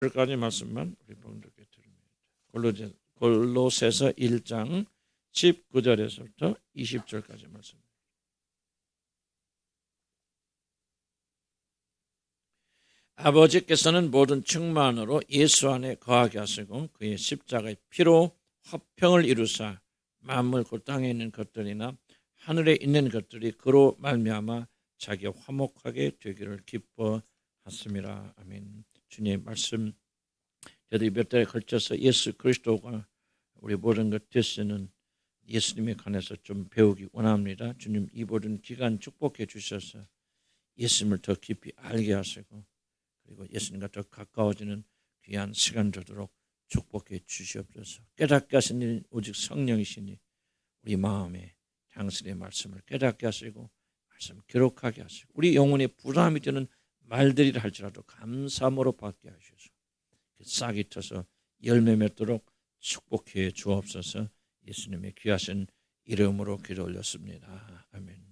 까지 말씀만 우리 봉독해 드립니다. 골로새서 1장 19절에서부터 20절까지 말씀. 아버지께서는 모든 충만으로 예수 안에 거하게 하시고 그의 십자가의 피로 화평을 이루사 만물 그 땅에 있는 것들이나 하늘에 있는 것들이 그로 말미암아 자기와 화목하게 되기를 기뻐하심이라. 아멘. 주님의 말씀, 저희들이 몇 달에 걸쳐서 예수 그리스도가 우리 모든 것 되시는 예수님에 관해서 좀 배우기 원합니다. 주님 이 모든 기간 축복해 주셔서 예수님을 더 깊이 알게 하시고 그리고 예수님과 더 가까워지는 귀한 시간 되도록 축복해 주시옵소서. 깨닫게 하신 일 오직 성령이시니 우리 마음에 당신의 말씀을 깨닫게 하시고 말씀을 기록하게 하시고 우리 영혼에 부담이 되는 말들이라 할지라도 감사함으로 받게 하셔서 싹이 터서 열매 맺도록 축복해 주옵소서. 예수님의 귀하신 이름으로 기도 올렸습니다. 아멘.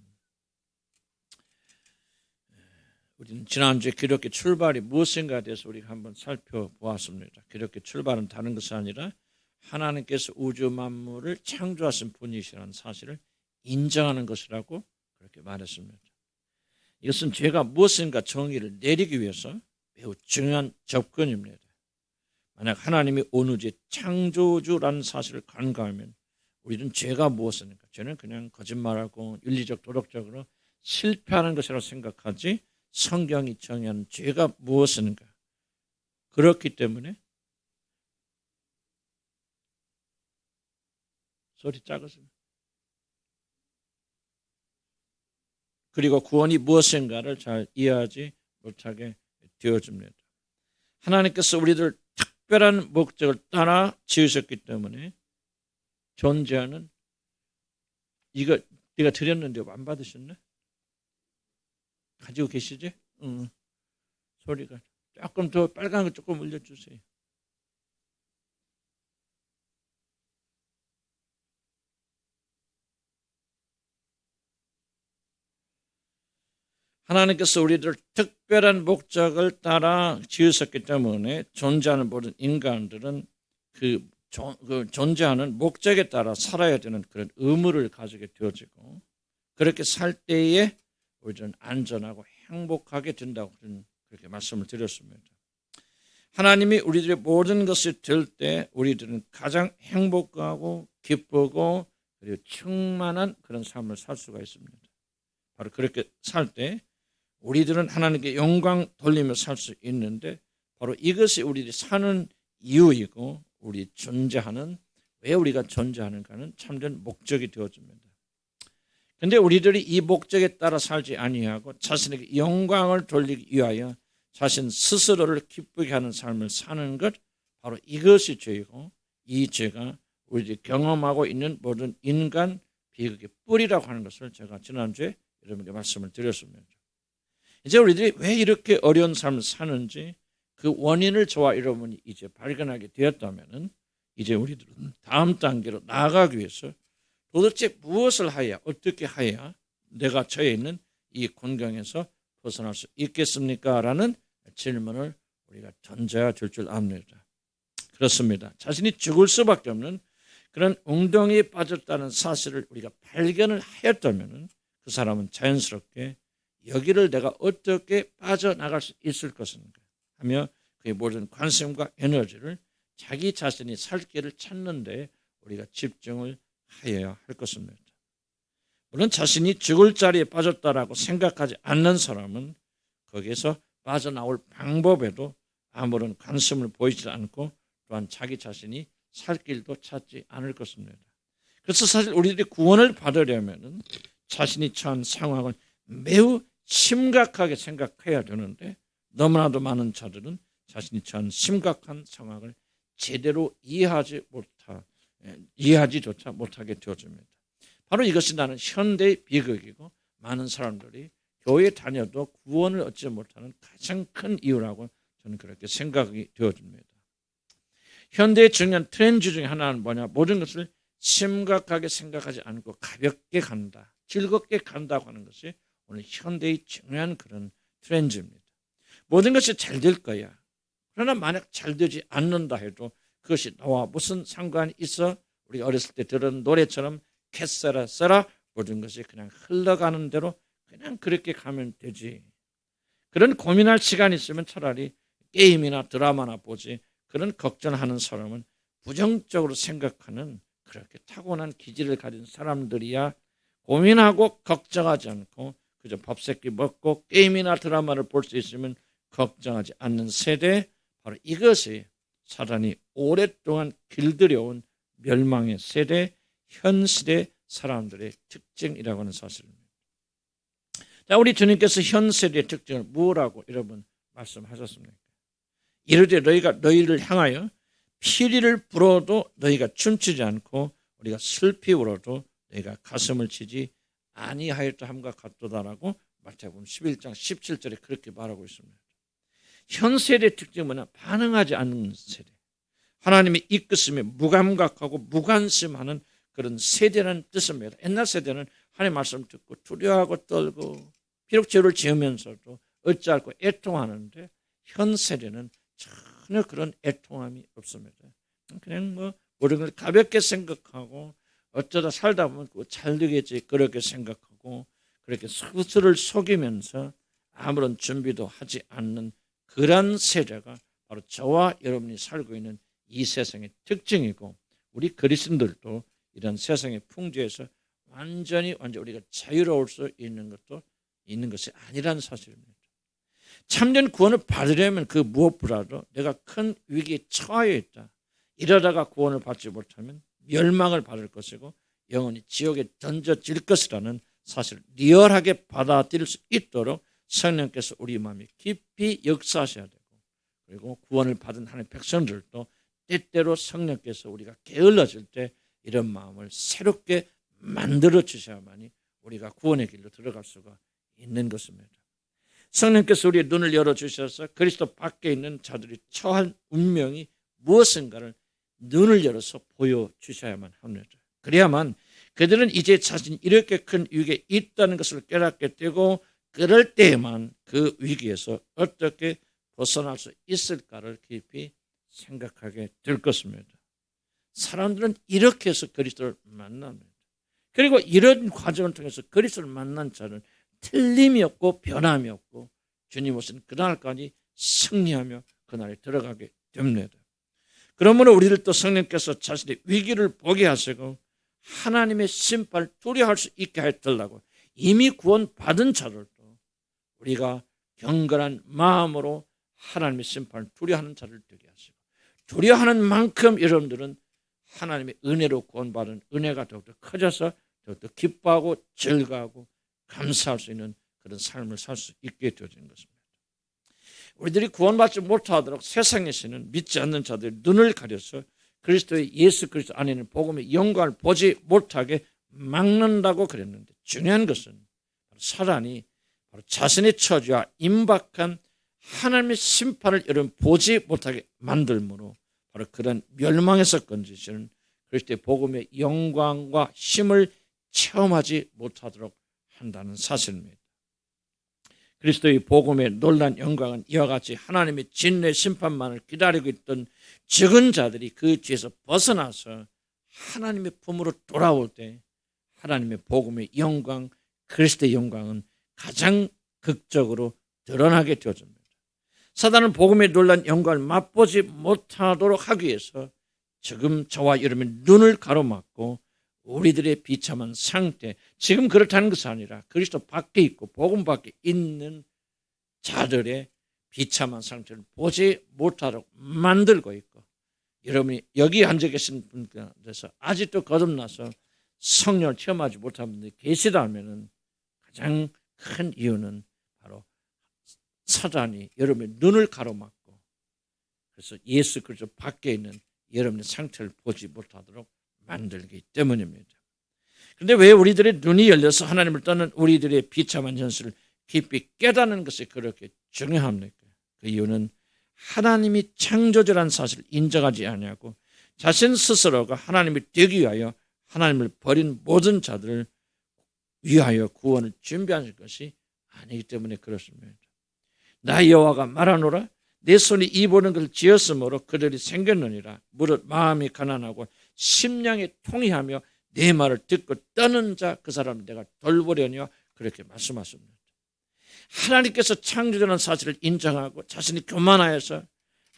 우리는 지난주에 기독교 출발이 무엇인가에 대해서 우리가 한번 살펴보았습니다. 기독교 출발은 다른 것이 아니라 하나님께서 우주 만물을 창조하신 분이시라는 사실을 인정하는 것이라고 그렇게 말했습니다. 이것은 죄가 무엇인가 정의를 내리기 위해서 매우 중요한 접근입니다. 만약 하나님이 온 우주의 창조주라는 사실을 간과하면 우리는 죄가 무엇입니까? 죄는 그냥 거짓말하고 윤리적 도덕적으로 실패하는 것이라고 생각하지 성경이 정의하는 죄가 무엇인가? 그렇기 때문에 소리 작으십니다. 그리고 구원이 무엇인가를 잘 이해하지 못하게 되어집니다. 하나님께서 우리들 특별한 목적을 따라 지으셨기 때문에 존재하는 이거 네가 드렸는데 안 받으셨네? 가지고 계시지? 소리가 조금 더 빨간 거 조금 올려주세요. 하나님께서 우리들 특별한 목적을 따라 지으셨기 때문에 존재하는 모든 인간들은 그 존재하는 목적에 따라 살아야 되는 그런 의무를 가지게 되어지고 그렇게 살 때에 우리는 안전하고 행복하게 된다고 그렇게 말씀을 드렸습니다. 하나님이 우리들의 모든 것이 될 때 우리들은 가장 행복하고 기쁘고 그리고 충만한 그런 삶을 살 수가 있습니다. 바로 그렇게 살 때 우리들은 하나님께 영광 돌리며 살 수 있는데 바로 이것이 우리들이 사는 이유이고 우리 존재하는 왜 우리가 존재하는가는 참된 목적이 되어집니다. 그런데 우리들이 이 목적에 따라 살지 아니하고 자신에게 영광을 돌리기 위하여 자신 스스로를 기쁘게 하는 삶을 사는 것 바로 이것이 죄이고 이 죄가 우리들이 경험하고 있는 모든 인간 비극의 뿌리라고 하는 것을 제가 지난주에 여러분께 말씀을 드렸습니다. 이제 우리들이 왜 이렇게 어려운 삶을 사는지 그 원인을 저와 여러분이 이제 발견하게 되었다면 이제 우리들은 다음 단계로 나아가기 위해서 도대체 무엇을 해야 어떻게 해야 내가 처해 있는 이 곤경에서 벗어날 수 있겠습니까? 라는 질문을 우리가 던져야 될 줄 압니다. 그렇습니다. 자신이 죽을 수밖에 없는 그런 웅덩이에 빠졌다는 사실을 우리가 발견을 하였다면 그 사람은 자연스럽게 여기를 내가 어떻게 빠져나갈 수 있을 것인가 하며 그의 모든 관심과 에너지를 자기 자신이 살 길을 찾는 데 우리가 집중을 하여야 할 것입니다. 물론 자신이 죽을 자리에 빠졌다라고 생각하지 않는 사람은 거기에서 빠져나올 방법에도 아무런 관심을 보이지 않고 또한 자기 자신이 살 길도 찾지 않을 것입니다. 그래서 사실 우리들이 구원을 받으려면 자신이 처한 상황을 매우 심각하게 생각해야 되는데 너무나도 많은 자들은 자신이 처한 심각한 상황을 제대로 이해하지조차 못하게 되어집니다. 바로 이것이 나는 현대의 비극이고 많은 사람들이 교회 다녀도 구원을 얻지 못하는 가장 큰 이유라고 저는 그렇게 생각이 되어집니다. 현대의 중요한 트렌드 중에 하나는 뭐냐? 모든 것을 심각하게 생각하지 않고 가볍게 간다, 즐겁게 간다고 하는 것이 오늘 현대의 중요한 그런 트렌드입니다. 모든 것이 잘 될 거야. 그러나 만약 잘 되지 않는다 해도 그것이 나와 무슨 상관이 있어? 우리가 어렸을 때 들은 노래처럼 캐세라 세라 모든 것이 그냥 흘러가는 대로 그냥 그렇게 가면 되지. 그런 고민할 시간이 있으면 차라리 게임이나 드라마나 보지. 그런 걱정하는 사람은 부정적으로 생각하는 그렇게 타고난 기질을 가진 사람들이야. 고민하고 걱정하지 않고 그저 밥 세끼 먹고 게임이나 드라마를 볼 수 있으면 걱정하지 않는 세대, 바로 이것이 사단이 오랫동안 길들여온 멸망의 세대, 현 시대 사람들의 특징이라고 하는 사실입니다. 자, 우리 주님께서 현 세대의 특징을 뭐라고 여러분 말씀하셨습니까? 이르되 너희를 향하여 피리를 불어도 너희가 춤추지 않고 우리가 슬피 울어도 너희가 가슴을 치지 아니하였다 함과 같도다라고 마태복음 11장 17절에 그렇게 말하고 있습니다. 현 세대의 특징은 뭐냐? 반응하지 않는 세대. 하나님이 이끄심에 무감각하고 무관심하는 그런 세대라는 뜻입니다. 옛날 세대는 하나님 말씀 듣고 두려워하고 떨고 비록 죄를 지으면서도 어찌할고 애통하는데, 현 세대는 전혀 그런 애통함이 없습니다. 그냥 뭐 모든 걸 가볍게 생각하고 어쩌다 살다 보면 잘 되겠지 그렇게 생각하고 그렇게 스스로를 속이면서 아무런 준비도 하지 않는 그런 세대가 바로 저와 여러분이 살고 있는 이 세상의 특징이고, 우리 그리스도인들도 이런 세상의 풍조에서 완전히 우리가 자유로울 수 있는 것이 아니라는 사실입니다. 참된 구원을 받으려면 그 무엇보다도 내가 큰 위기에 처해 있다. 이러다가 구원을 받지 못하면 멸망을 받을 것이고 영원히 지옥에 던져질 것이라는 사실을 리얼하게 받아들일 수 있도록 성령께서 우리 마음에 깊이 역사하셔야 되고, 그리고 구원을 받은 하나님의 백성들도 때때로 성령께서 우리가 게을러질 때 이런 마음을 새롭게 만들어 주셔야만이 우리가 구원의 길로 들어갈 수가 있는 것입니다. 성령께서 우리의 눈을 열어주셔서 그리스도 밖에 있는 자들이 처한 운명이 무엇인가를 눈을 열어서 보여주셔야만 합니다. 그래야만 그들은 이제 자신이 이렇게 큰 위기에 있다는 것을 깨닫게 되고, 그럴 때에만 그 위기에서 어떻게 벗어날 수 있을까를 깊이 생각하게 될 것입니다. 사람들은 이렇게 해서 그리스도를 만납니다. 그리고 이런 과정을 통해서 그리스도를 만난 자는 틀림이 없고 변함이 없고 주님 오신 그날까지 승리하며 그날에 들어가게 됩니다. 그러므로 우리들도 성령께서 자신의 위기를 보게 하시고 하나님의 심판을 두려워할 수 있게 해달라고, 이미 구원받은 자들도 우리가 경건한 마음으로 하나님의 심판을 두려워하는 자를 되게 하시고, 두려워하는 만큼 여러분들은 하나님의 은혜로 구원받은 은혜가 더욱더 커져서 더욱더 기뻐하고 즐거워하고 감사할 수 있는 그런 삶을 살 수 있게 되어지는 것입니다. 우리들이 구원받지 못하도록 세상에서는 믿지 않는 자들이 눈을 가려서 그리스도의 예수 그리스도 안에는 복음의 영광을 보지 못하게 막는다고 그랬는데, 중요한 것은 사단이 바로 자신의 처지와 임박한 하나님의 심판을 여러분 보지 못하게 만들므로 바로 그런 멸망에서 건지시는 그리스도의 복음의 영광과 힘을 체험하지 못하도록 한다는 사실입니다. 그리스도의 복음의 놀라운 영광은 이와 같이 하나님의 진노의 심판만을 기다리고 있던 적은 자들이 그 죄에서 벗어나서 하나님의 품으로 돌아올 때 하나님의 복음의 영광, 그리스도의 영광은 가장 극적으로 드러나게 되어집니다. 사단은 복음의 놀라운 영광을 맛보지 못하도록 하기 위해서 지금 저와 여러분의 눈을 가로막고 우리들의 비참한 상태, 지금 그렇다는 것이 아니라 그리스도 밖에 있고 복음 밖에 있는 자들의 비참한 상태를 보지 못하도록 만들고 있고, 여러분이 여기 앉아 계신 분께서 아직도 거듭나서 성령을 체험하지 못한 분들이 계시다면 가장 큰 이유는 바로 사단이 여러분의 눈을 가로막고, 그래서 예수 그리스도 밖에 있는 여러분의 상태를 보지 못하도록 만들기 때문입니다. 그런데 왜 우리들의 눈이 열려서 하나님을 떠난 우리들의 비참한 현실을 깊이 깨닫는 것이 그렇게 중요합니까? 그 이유는 하나님이 창조주라는 사실을 인정하지 아니하고 자신 스스로가 하나님이 되기 위하여 하나님을 버린 모든 자들을 위하여 구원을 준비하실 것이 아니기 때문에 그렇습니다. 나 여호와가 말하노라, 내 손이 입어는 것을 지었으므로 그들이 생겼느니라. 무릇 마음이 가난하고 심령이 통이하며 내 말을 듣고 떠는 자 그 사람을 내가 돌보려니와 그렇게 말씀하십니다. 하나님께서 창조자라는 사실을 인정하고 자신이 교만하여서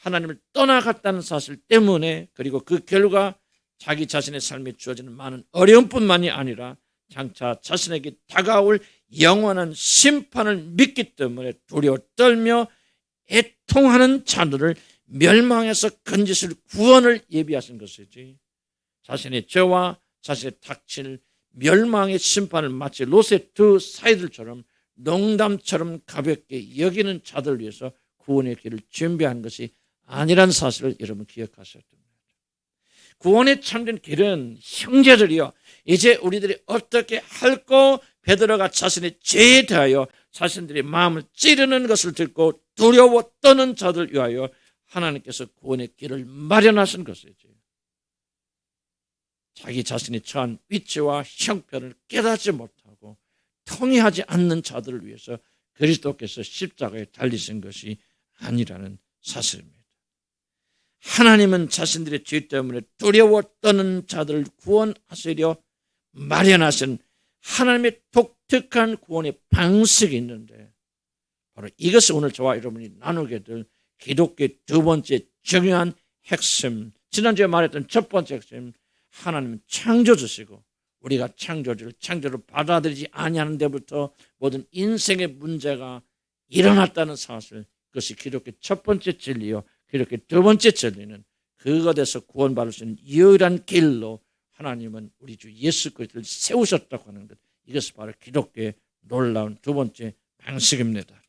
하나님을 떠나갔다는 사실 때문에, 그리고 그 결과 자기 자신의 삶에 주어지는 많은 어려움뿐만이 아니라 장차 자신에게 다가올 영원한 심판을 믿기 때문에 두려워 떨며 애통하는 자들을 멸망해서 건지실 구원을 예비하신 것이지, 자신의 죄와 자신의 닥칠 멸망의 심판을 마치 롯의 두 사이들처럼 농담처럼 가볍게 여기는 자들을 위해서 구원의 길을 준비한 것이 아니란 사실을 여러분 기억하셔야 됩니다. 구원에 참된 길은 형제들이요, 이제 우리들이 어떻게 할고 베드로가 자신의 죄에 대하여 자신들의 마음을 찌르는 것을 듣고 두려워 떠는 자들 위하여 하나님께서 구원의 길을 마련하신 것이지, 자기 자신이 처한 위치와 형편을 깨닫지 못하고 통의하지 않는 자들을 위해서 그리스도께서 십자가에 달리신 것이 아니라는 사실입니다. 하나님은 자신들의 죄 때문에 두려워 떠는 자들을 구원하시려 마련하신 하나님의 독특한 구원의 방식이 있는데, 바로 이것이 오늘 저와 여러분이 나누게 될 기독교의 두 번째 중요한 핵심, 지난주에 말했던 첫 번째 핵심, 하나님은 창조주시고 우리가 창조를 받아들이지 아니하는 데부터 모든 인생의 문제가 일어났다는 사실, 그것이 기독교의 첫 번째 진리요, 기독교의 두 번째 진리는 그것에서 구원받을 수 있는 유일한 길로 하나님은 우리 주 예수 그리스도를 세우셨다고 하는 것, 이것이 바로 기독교의 놀라운 두 번째 방식입니다.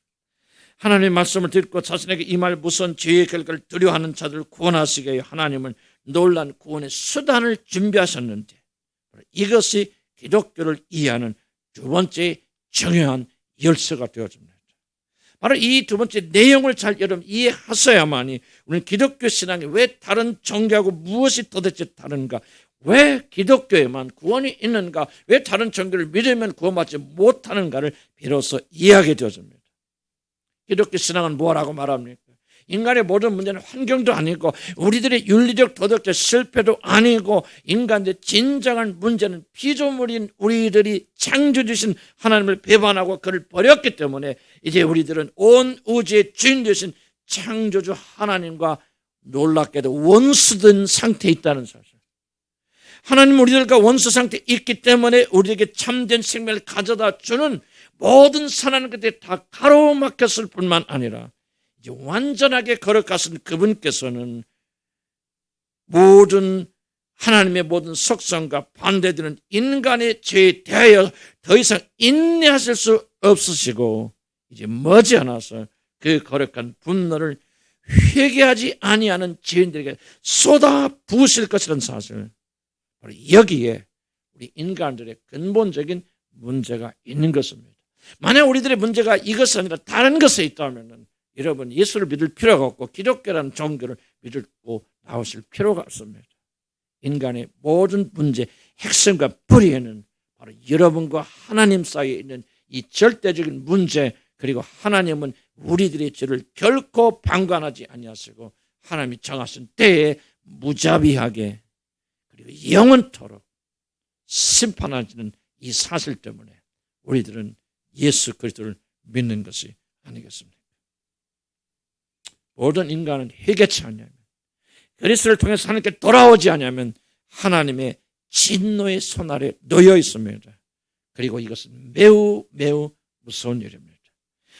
하나님의 말씀을 듣고 자신에게 임할 무서운 죄의 결과를 두려워하는 자들을 구원하시기 위해 하나님은 놀라운 구원의 수단을 준비하셨는데, 이것이 기독교를 이해하는 두 번째 중요한 열쇠가 되어집니다. 바로 이 두 번째 내용을 잘 여러분 이해하셔야만이 우리는 기독교 신앙이 왜 다른 종교하고 무엇이 도대체 다른가, 왜 기독교에만 구원이 있는가, 왜 다른 종교를 믿으면 구원받지 못하는가를 비로소 이해하게 되어집니다. 기독교 신앙은 뭐라고 말합니까? 인간의 모든 문제는 환경도 아니고 우리들의 윤리적 도덕적 실패도 아니고 인간의 진정한 문제는 피조물인 우리들이 창조주신 하나님을 배반하고 그를 버렸기 때문에 이제 우리들은 온 우주의 주인 되신 창조주 하나님과 놀랍게도 원수된 상태에 있다는 사실. 하나님 우리들과 원수 상태에 있기 때문에 우리에게 참된 생명을 가져다 주는 모든 선한 것들이 다 가로막혔을 뿐만 아니라 이제 완전하게 걸어가신 그분께서는 모든 하나님의 모든 속성과 반대되는 인간의 죄에 대하여 더 이상 인내하실 수 없으시고 이제 머지않아서 그 거룩한 분노를 회개하지 아니하는 죄인들에게 쏟아 부으실 것이라는 사실, 바로 여기에 우리 인간들의 근본적인 문제가 있는 것입니다. 만약 우리들의 문제가 이것이 아니라 다른 것에 있다면 여러분 예수를 믿을 필요가 없고 기독교라는 종교를 믿고 나오실 필요가 없습니다. 인간의 모든 문제 핵심과 뿌리에는 바로 여러분과 하나님 사이에 있는 이 절대적인 문제, 그리고 하나님은 우리들의 죄를 결코 방관하지 아니하시고 하나님이 정하신 때에 무자비하게 그리고 영원토록 심판하시는 이 사실 때문에 우리들은 예수 그리스도를 믿는 것이 아니겠습니까? 모든 인간은 회개치 않냐면, 그리스도를 통해서 하나님께 돌아오지 않냐면 하나님의 진노의 손 아래 놓여 있습니다. 그리고 이것은 매우 무서운 일입니다.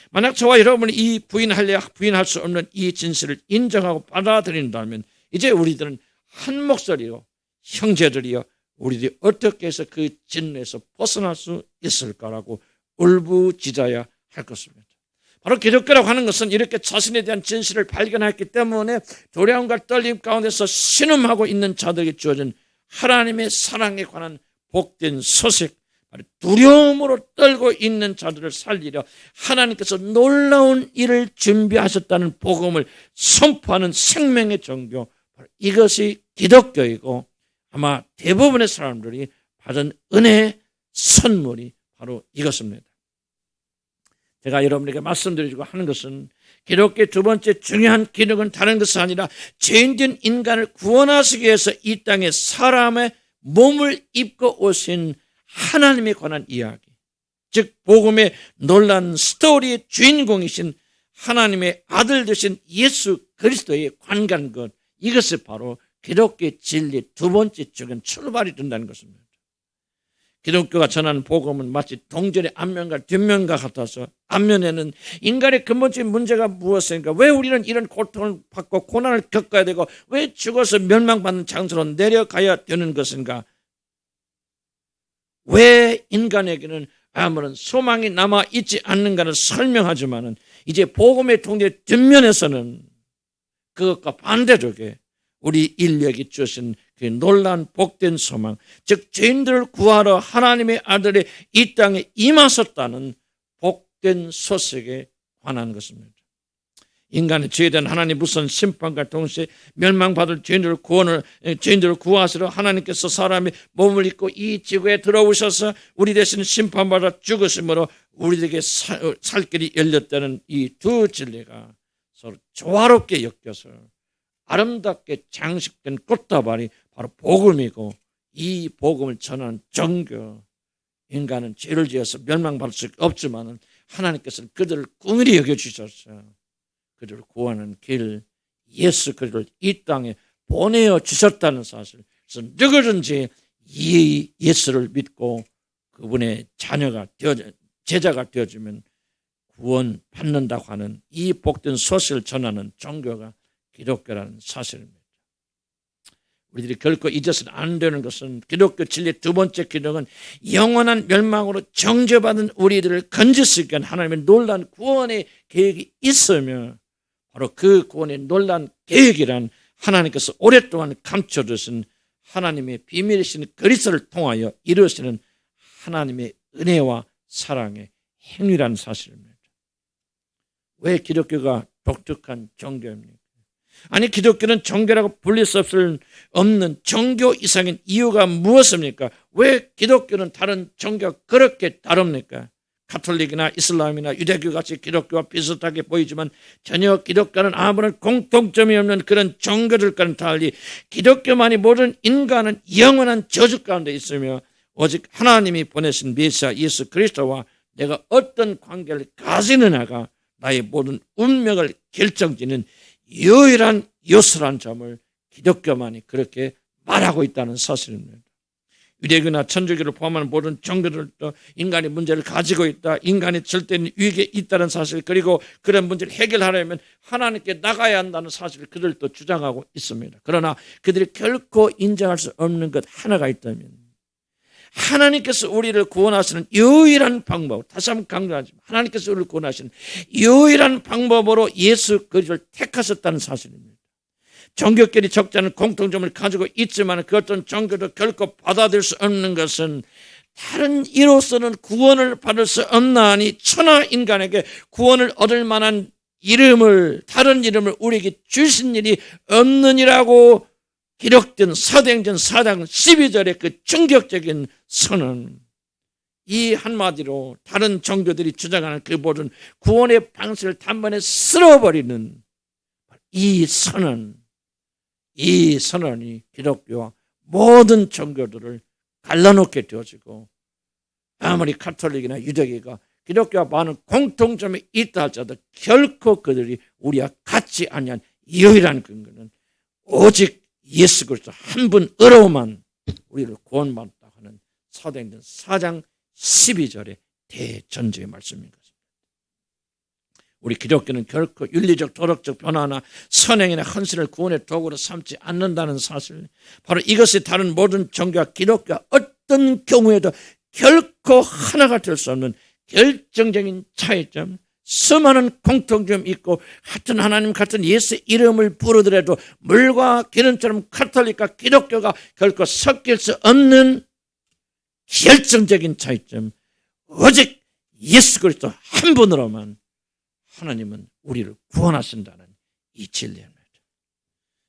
만약 저와 여러분이 이 부인할 수 없는 이 진실을 인정하고 받아들인다면 이제 우리들은 한 목소리로 형제들이여 우리들이 어떻게 해서 그 진노에서 벗어날 수 있을까라고 울부짖어야 할 것입니다. 바로 기독교라고 하는 것은 이렇게 자신에 대한 진실을 발견했기 때문에 두려움과 떨림 가운데서 신음하고 있는 자들에게 주어진 하나님의 사랑에 관한 복된 소식, 두려움으로 떨고 있는 자들을 살리려 하나님께서 놀라운 일을 준비하셨다는 복음을 선포하는 생명의 종교, 이것이 기독교이고 아마 대부분의 사람들이 받은 은혜의 선물이 바로 이것입니다. 제가 여러분에게 말씀드리고 하는 것은 기독교의 두 번째 중요한 기능은 다른 것이 아니라 죄인된 인간을 구원하시기 위해서 이 땅에 사람의 몸을 입고 오신 하나님에 관한 이야기, 즉 복음의 놀라운 스토리의 주인공이신 하나님의 아들 되신 예수 그리스도에 관한 것, 이것이 바로 기독교의 진리 두 번째 쪽은 출발이 된다는 것입니다. 기독교가 전하는 복음은 마치 동전의 앞면과 뒷면과 같아서, 앞면에는 인간의 근본적인 문제가 무엇인가, 왜 우리는 이런 고통을 받고 고난을 겪어야 되고 왜 죽어서 멸망받는 장소로 내려가야 되는 것인가, 왜 인간에게는 아무런 소망이 남아있지 않는가를 설명하지만은, 이제 복음의 통제 뒷면에서는 그것과 반대적에 우리 인류에게 주신 그 놀라운 복된 소망, 즉 죄인들을 구하러 하나님의 아들이 이 땅에 임하셨다는 복된 소식에 관한 것입니다. 인간의 죄에 대한 하나님의 무서운 심판과 동시에 멸망받을 죄인들을 구하시러 하나님께서 사람의 몸을 입고 이 지구에 들어오셔서 우리 대신 심판받아 죽으심으로 우리에게 살 길이 열렸다는 이 두 진리가 서로 조화롭게 엮여서 아름답게 장식된 꽃다발이 바로 복음이고, 이 복음을 전하는 종교, 인간은 죄를 지어서 멸망받을 수 없지만 하나님께서는 그들을 긍휼히 여겨주셔서 그들을 구하는 길, 예수 그리스도를 이 땅에 보내어 주셨다는 사실. 그래서 누구든지 이 예수를 믿고 그분의 제자가 되어주면 구원 받는다고 하는 이 복된 소식을 전하는 종교가 기독교라는 사실입니다. 우리들이 결코 잊어서는 안 되는 것은, 기독교 진리의 두 번째 기능은 영원한 멸망으로 정죄받은 우리들을 건질 수 있게 한 하나님의 놀라운 구원의 계획이 있으며, 바로 그 구원의 놀라운 계획이란 하나님께서 오랫동안 감춰두신 하나님의 비밀이신 그리스도를 통하여 이루시는 하나님의 은혜와 사랑의 행위라는 사실입니다. 왜 기독교가 독특한 종교입니까? 아니, 기독교는 종교라고 불릴 수 없는 종교 이상인 이유가 무엇입니까? 왜 기독교는 다른 종교가 그렇게 다릅니까? 가톨릭이나 이슬람이나 유대교 같이 기독교와 비슷하게 보이지만 전혀 기독교는 아무런 공통점이 없는 그런 종교들과는 달리 기독교만이 모든 인간은 영원한 저주 가운데 있으며 오직 하나님이 보내신 메시아 예수 그리스도와 내가 어떤 관계를 가지느냐가 나의 모든 운명을 결정짓는 유일한 요소란 점을 기독교만이 그렇게 말하고 있다는 사실입니다. 유대교나 천주교를 포함한 모든 종교들도 인간의 문제를 가지고 있다, 인간이 절대적인 위기에 있다는 사실, 그리고 그런 문제를 해결하려면 하나님께 나가야 한다는 사실을 그들도 주장하고 있습니다. 그러나 그들이 결코 인정할 수 없는 것 하나가 있다면, 하나님께서 우리를 구원하시는 유일한 방법, 다시 한번 강조하지만 하나님께서 우리를 구원하시는 유일한 방법으로 예수 그리스도를 택하셨다는 사실입니다. 종교끼리 적지 않은 공통점을 가지고 있지만 그 어떤 종교도 결코 받아들일 수 없는 것은 다른 이로서는 구원을 받을 수 없나니 천하 인간에게 구원을 얻을 만한 다른 이름을 우리에게 주신 일이 없느니라고 기록된 사도행전 4장 12절의 그 충격적인 선언, 이 한마디로 다른 종교들이 주장하는 그 모든 구원의 방식을 단번에 쓸어버리는 이 선언이 기독교와 모든 종교들을 갈라놓게 되어지고, 아무리 가톨릭이나 유대교가 기독교와 많은 공통점이 있다 할지라도 결코 그들이 우리와 같지 아니한 유일한 근거는 오직 예수 그리스도 한 분으로만 우리를 구원받다 하는 사도행전 4장 12절의 대전제의 말씀인 것입니다. 우리 기독교는 결코 윤리적 도덕적 변화나 선행이나 헌신을 구원의 도구로 삼지 않는다는 사실, 바로 이것이 다른 모든 종교와 기독교와 어떤 경우에도 결코 하나가 될 수 없는 결정적인 차이점, 수많은 공통점이 있고 같은 하나님 같은 예수 이름을 부르더라도 물과 기름처럼 가톨릭과 기독교가 결코 섞일 수 없는 결정적인 차이점, 오직 예수 그리스도 한 분으로만 하나님은 우리를 구원하신다는 이 진리입니다.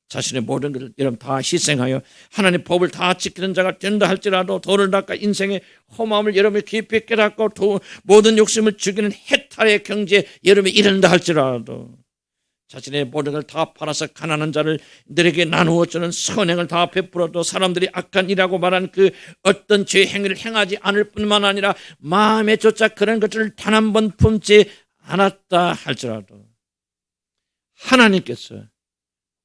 자신의 모든 것을 여러분 다 희생하여 하나님의 법을 다 지키는 자가 된다 할지라도, 도를 닦아 인생의 험함을 여러분이 깊이 깨닫고 모든 욕심을 죽이는 해탈의 경지에 여러분이 이른다 할지라도, 자신의 모든 걸 다 팔아서 가난한 자들에게 나누어 주는 선행을 다 베풀어도 사람들이 악한 일이라고 말한 그 어떤 죄 행위를 행하지 않을 뿐만 아니라 마음에 조차 그런 것들을 단 한 번 품지 않았다 할지라도 하나님께서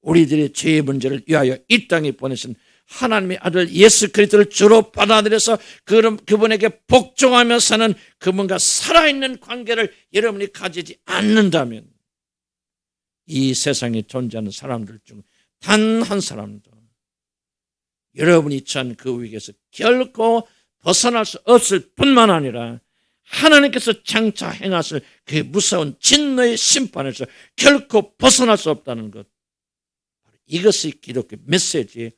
우리들의 죄의 문제를 위하여 이 땅에 보내신 하나님의 아들 예수 그리스도를 주로 받아들여서 그분에게 복종하며 사는 그분과 살아있는 관계를 여러분이 가지지 않는다면 이 세상에 존재하는 사람들 중 단 한 사람도 여러분이 처한 그 위기에서 결코 벗어날 수 없을 뿐만 아니라 하나님께서 장차 행하실 그 무서운 진노의 심판에서 결코 벗어날 수 없다는 것, 이것이 기독교 메시지의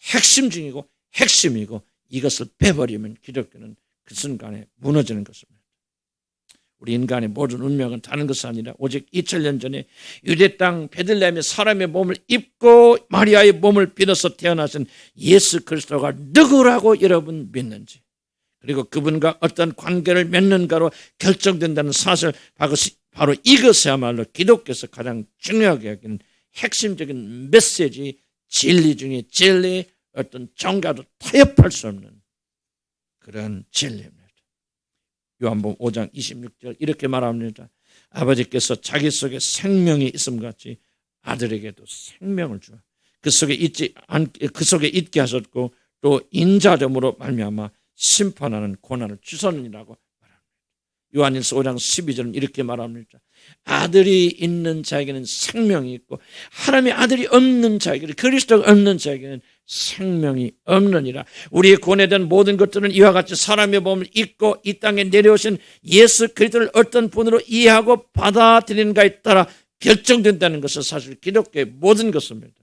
핵심 중이고 핵심이고, 이것을 빼버리면 기독교는 그 순간에 무너지는 것입니다. 우리 인간의 모든 운명은 다른 것이 아니라 오직 2000년 전에 유대 땅 베들레헴의 사람의 몸을 입고 마리아의 몸을 빌어서 태어나신 예수 그리스도가 누구라고 여러분 믿는지, 그리고 그분과 어떤 관계를 맺는가로 결정된다는 사실, 바로 이것이야말로 기독교에서 가장 중요하게 여기는 핵심적인 메시지, 진리 중에 진리, 어떤 정가도 타협할 수 없는 그런 진리입니다. 요한복음 5장 26절 이렇게 말합니다. 아버지께서 자기 속에 생명이 있음 같이 아들에게도 생명을 주어 그 속에 있게 하셨고 또 인자됨으로 말미암아 심판하는 고난을 주셨느니라고 말합니다. 요한일서 5장 12절은 이렇게 말합니다. 아들이 있는 자에게는 생명이 있고 하나님의 아들이 없는 자에게는, 그리스도가 없는 자에게는 생명이 없느니라. 우리의 구원에대한 모든 것들은 이와 같이 사람의 몸을 입고 이 땅에 내려오신 예수 그리스도를 어떤 분으로 이해하고 받아들이는가에 따라 결정된다는 것은 사실 기독교의 모든 것입니다.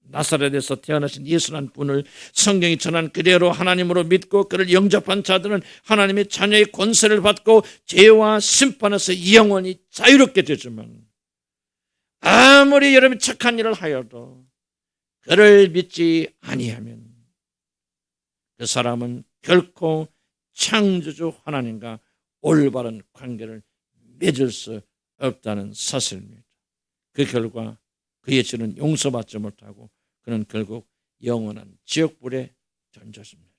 나사렛에서 태어나신 예수라는 분을 성경이 전한 그대로 하나님으로 믿고 그를 영접한 자들은 하나님의 자녀의 권세를 받고 죄와 심판에서 영원히 자유롭게 되지만, 아무리 여러분이 착한 일을 하여도 그를 믿지 아니하면 그 사람은 결코 창조주 하나님과 올바른 관계를 맺을 수 없다는 사실입니다. 그 결과 그의 죄는 용서받지 못하고 그는 결국 영원한 지옥불에 던졌습니다.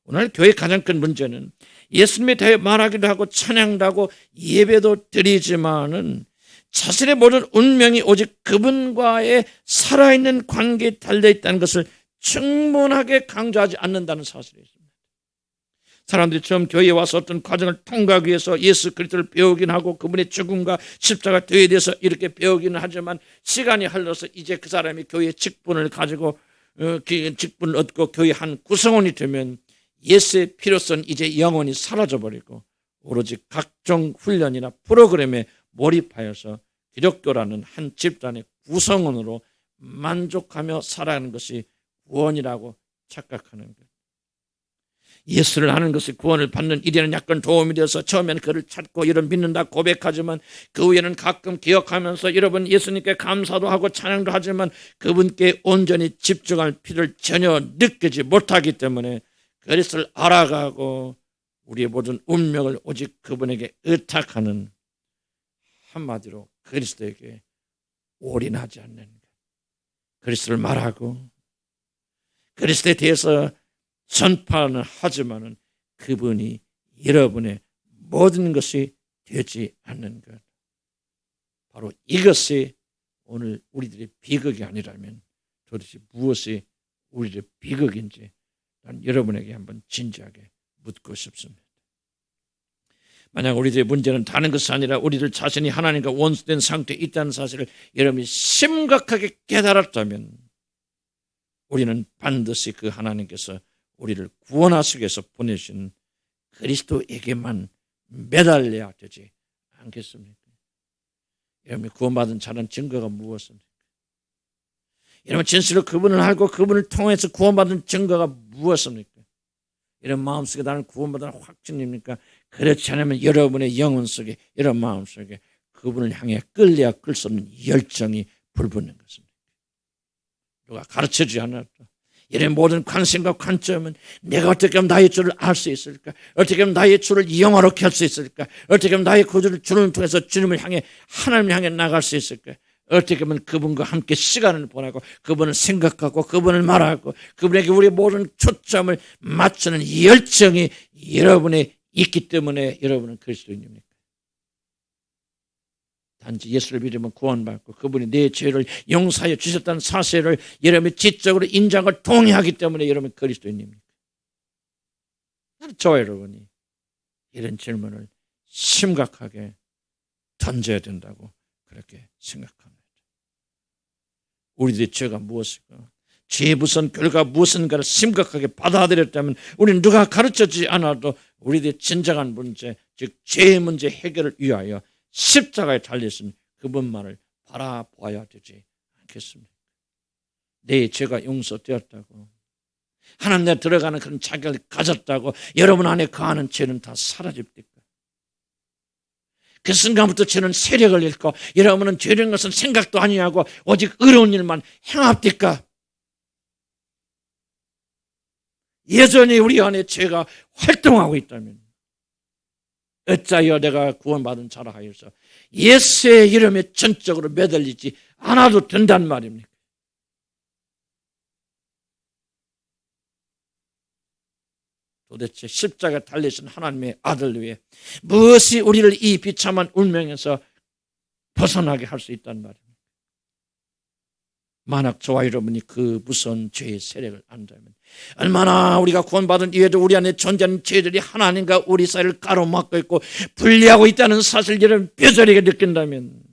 오늘 교회의 가장 큰 문제는 예수님에 대해 말하기도 하고 찬양도 하고 예배도 드리지만은 자신의 모든 운명이 오직 그분과의 살아있는 관계에 달려있다는 것을 충분하게 강조하지 않는다는 사실이 있습니다. 사람들이 처음 교회에 와서 어떤 과정을 통과하기 위해서 예수 그리스도를 배우긴 하고 그분의 죽음과 십자가 되에 대해서 이렇게 배우기는 하지만, 시간이 흘러서 이제 그 사람이 교회의 직분을 가지고 직분을 얻고 교회의 한 구성원이 되면 예수의 필요성은 이제 영원히 사라져버리고 오로지 각종 훈련이나 프로그램에 몰입하여서 기독교라는 한 집단의 구성원으로 만족하며 살아가는 것이 구원이라고 착각하는 것. 예수를 아는 것이 구원을 받는 일에는 약간 도움이 되어서 처음에는 그를 찾고 이런 믿는다 고백하지만 그 후에는 가끔 기억하면서 여러분 예수님께 감사도 하고 찬양도 하지만 그분께 온전히 집중할 필요를 전혀 느끼지 못하기 때문에 그리스도를 알아가고 우리의 모든 운명을 오직 그분에게 의탁하는, 한마디로 그리스도에게 올인하지 않는 것. 그리스도를 말하고 그리스도에 대해서 전파는 하지만은 그분이 여러분의 모든 것이 되지 않는 것. 바로 이것이 오늘 우리들의 비극이 아니라면 도대체 무엇이 우리들의 비극인지 난 여러분에게 한번 진지하게 묻고 싶습니다. 만약 우리들의 문제는 다른 것이 아니라 우리들 자신이 하나님과 원수된 상태에 있다는 사실을 여러분이 심각하게 깨달았다면 우리는 반드시 그 하나님께서 우리를 구원하시기 위해서 보내신 그리스도에게만 매달려야 되지 않겠습니까? 여러분이 구원받은 자는 증거가 무엇입니까? 여러분 진실로 그분을 알고 그분을 통해서 구원받은 증거가 무엇입니까? 이런 마음속에 나는 구원받은 확증입니까? 그렇지 않으면 여러분의 영혼 속에, 이런 마음 속에 그분을 향해 끌려야 끌 수 없는 열정이 불붙는 것입니다. 누가 가르쳐주지 않았다. 이런 모든 관심과 관점은 내가 어떻게 하면 나의 주를 알 수 있을까? 어떻게 하면 나의 주를 영화롭게 할 수 있을까? 어떻게 하면 나의 구주를 주님을 통해서 주님을 향해, 하나님을 향해 나갈 수 있을까? 어떻게 보면 그분과 함께 시간을 보내고 그분을 생각하고 그분을 말하고 그분에게 우리 모든 초점을 맞추는 열정이 여러분에 있기 때문에 여러분은 그리스도인입니까? 단지 예수를 믿으면 구원받고 그분이 내 죄를 용서하여 주셨다는 사실을 여러분이 지적으로 인정을 동의하기 때문에 여러분 그리스도인입니까? 저와 여러분이 이런 질문을 심각하게 던져야 된다고 그렇게 생각합니다. 우리들의 죄가 무엇일까? 죄의 무슨 결과 무엇인가를 심각하게 받아들였다면 우리는 누가 가르쳐주지 않아도 우리들의 진정한 문제, 즉 죄의 문제 해결을 위하여 십자가에 달렸으면 그분만을 바라보아야 되지 않겠습니까? 내 죄가 용서되었다고 하나님 내 들어가는 그런 자격을 가졌다고 여러분 안에 거하는 죄는 다 사라집니까? 그 순간부터 죄는 세력을 잃고 여러분은 죄라는 것은 생각도 아니하고 오직 의로운 일만 행합니까? 여전히 우리 안에 죄가 활동하고 있다면 어찌하여 내가 구원받은 자라 하여서 예수의 이름에 전적으로 매달리지 않아도 된단 말입니까? 도대체 십자가에 달리신 하나님의 아들 위에 무엇이 우리를 이 비참한 운명에서 벗어나게 할 수 있단 말입니까? 만약 저와 여러분이 그 무서운 죄의 세력을 안다면 얼마나 우리가 구원받은 이후에도 우리 안에 존재하는 죄들이 하나님과 우리 사이를 가로막고 있고 분리하고 있다는 사실을 여러분 뼈저리게 느낀다면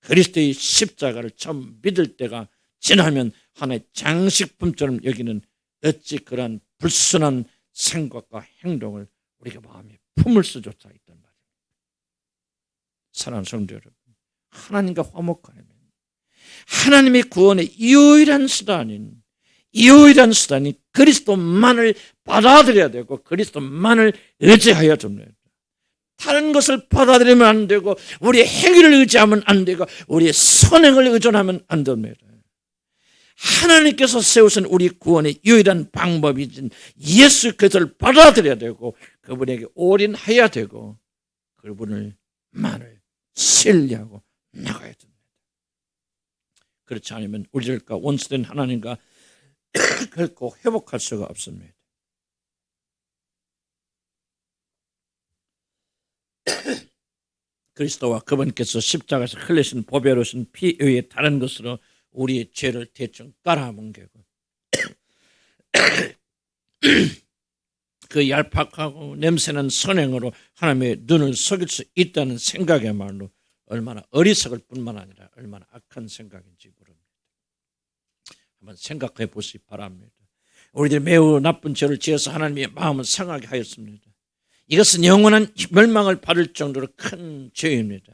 그리스도의 십자가를 처음 믿을 때가 지나면 하나의 장식품처럼 여기는 어찌 그러한 불순한 생각과 행동을 우리가 마음에 품을 수조차 있단 말입니다. 사랑하는 성도 여러분, 하나님과 화목하려면 하나님의 구원의 유일한 수단이 그리스도만을 받아들여야 되고 그리스도만을 의지하여야 됩니다. 다른 것을 받아들이면 안 되고 우리의 행위를 의지하면 안 되고 우리의 선행을 의존하면 안 됩니다. 하나님께서 세우신 우리 구원의 유일한 방법이진 예수 그리스도를 받아들여야 되고 그분에게 올인해야 되고 그분을만을 신뢰하고 나가야 됩니다. 그렇지 않으면 우리들과 원수된 하나님과 결코 회복할 수가 없습니다. 그리스도와 그분께서 십자가에서 흘리신 보배로우신 피 외에 다른 것으로 우리의 죄를 대충 깔아뭉개고 그 얄팍하고 냄새나는 선행으로 하나님의 눈을 속일 수 있다는 생각이야말로 얼마나 어리석을 뿐만 아니라 얼마나 악한 생각인지 모릅니다. 한번 생각해 보시기 바랍니다. 우리들이 매우 나쁜 죄를 지어서 하나님의 마음을 상하게 하였습니다. 이것은 영원한 멸망을 받을 정도로 큰 죄입니다.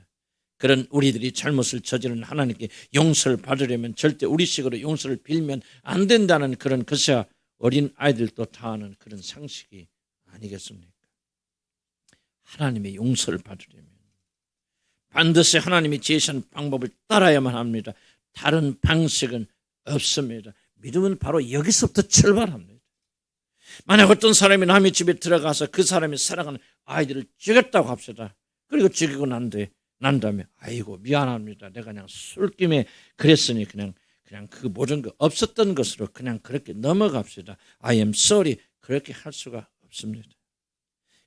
그런 우리들이 잘못을 저지른 하나님께 용서를 받으려면 절대 우리식으로 용서를 빌면 안 된다는 그런 것이야 어린 아이들도 다 아는 그런 상식이 아니겠습니까? 하나님의 용서를 받으려면 반드시 하나님이 제시한 방법을 따라야만 합니다. 다른 방식은 없습니다. 믿음은 바로 여기서부터 출발합니다. 만약 어떤 사람이 남의 집에 들어가서 그 사람이 사랑하는 아이들을 죽였다고 합시다. 그리고 죽이고 난 다음에 아이고 미안합니다. 내가 그냥 술김에 그랬으니 그냥 그 모든 거 없었던 것으로 그냥 그렇게 넘어갑시다. I am sorry. 그렇게 할 수가 없습니다.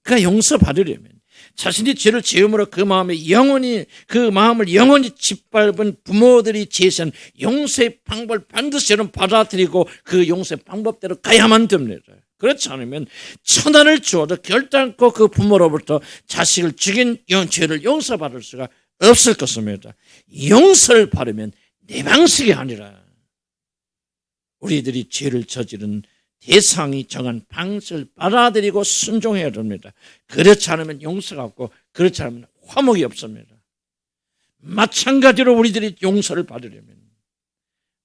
그가 용서받으려면 자신이 죄를 지음으로 그 마음을 영원히 짓밟은 부모들이 제시한 용서의 방법을 반드시 받아들이고 그 용서의 방법대로 가야만 됩니다. 그렇지 않으면 천한을 주어도 결단코 그 부모로부터 자식을 죽인 죄를 용서받을 수가 없을 것입니다. 용서를 받으면 내 방식이 아니라 우리들이 죄를 저지른 대상이 정한 방식을 받아들이고 순종해야 됩니다. 그렇지 않으면 용서가 없고 그렇지 않으면 화목이 없습니다. 마찬가지로 우리들이 용서를 받으려면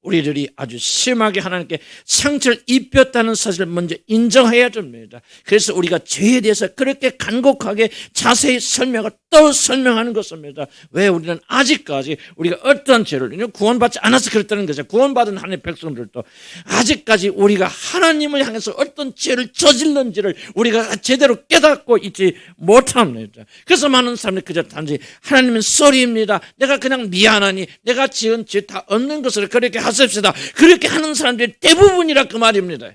우리들이 아주 심하게 하나님께 상처를 입혔다는 사실을 먼저 인정해야 됩니다. 그래서 우리가 죄에 대해서 그렇게 간곡하게 자세히 설명하고 또 설명하는 것입니다. 왜 우리는 아직까지 우리가 어떤 죄를 구원받지 않아서 그랬다는 거죠. 구원받은 하나님의 백성들도 아직까지 우리가 하나님을 향해서 어떤 죄를 저질렀는지를 우리가 제대로 깨닫고 있지 못합니다. 그래서 많은 사람들이 그저 단지 하나님은 쏘리입니다. 내가 그냥 미안하니 내가 지은 죄 다 없는 것을 그렇게 하십시다. 그렇게 하는 사람들이 대부분이라 그 말입니다.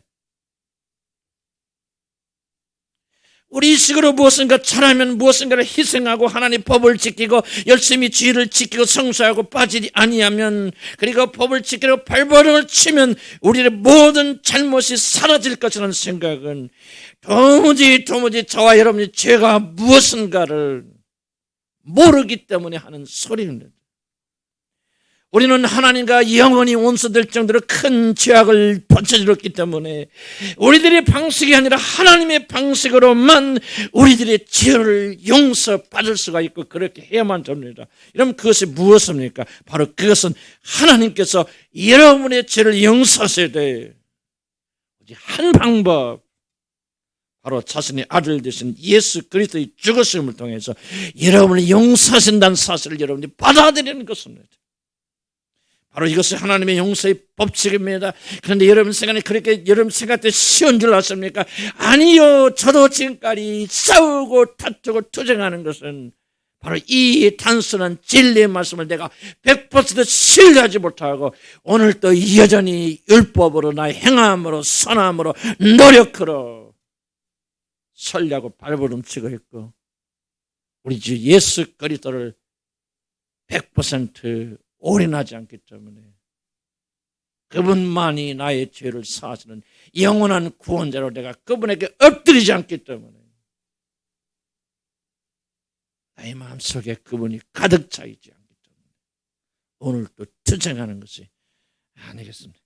우리 식으로 무엇인가 잘하면 무엇인가를 희생하고 하나님 법을 지키고 열심히 주의를 지키고 성수하고 빠지지 아니하면, 그리고 법을 지키려고 발버둥을 치면 우리의 모든 잘못이 사라질 것이라는 생각은 도무지 저와 여러분이 죄가 무엇인가를 모르기 때문에 하는 소리입니다. 우리는 하나님과 영원히 원수될 정도로 큰 죄악을 저질렀기 때문에 우리들의 방식이 아니라 하나님의 방식으로만 우리들의 죄를 용서받을 수가 있고 그렇게 해야만 됩니다. 그럼 그것이 무엇입니까? 바로 그것은 하나님께서 여러분의 죄를 용서하셔야 돼. 오직 한 방법, 바로 자신의 아들 되신 예수 그리스도의 죽으심을 통해서 여러분을 용서하신다는 사실을 여러분이 받아들이는 것입니다. 바로 이것이 하나님의 용서의 법칙입니다. 그런데 여러분 생각에 그렇게 여러분 생각때 쉬운 줄 아십니까? 아니요. 저도 지금까지 싸우고 다투고 투쟁하는 것은 바로 이 단순한 진리의 말씀을 내가 100% 신뢰하지 못하고 오늘도 여전히 율법으로 나의 행함으로 선함으로 노력으로 설ля고 발버둥치고 있고 우리 주 예수 그리스도를 100% 올인하지 않기 때문에 그분만이 나의 죄를 사하시는 영원한 구원자로 내가 그분에게 엎드리지 않기 때문에 나의 마음속에 그분이 가득 차 있지 않기 때문에 오늘 또 투쟁하는 것이 아니겠습니까?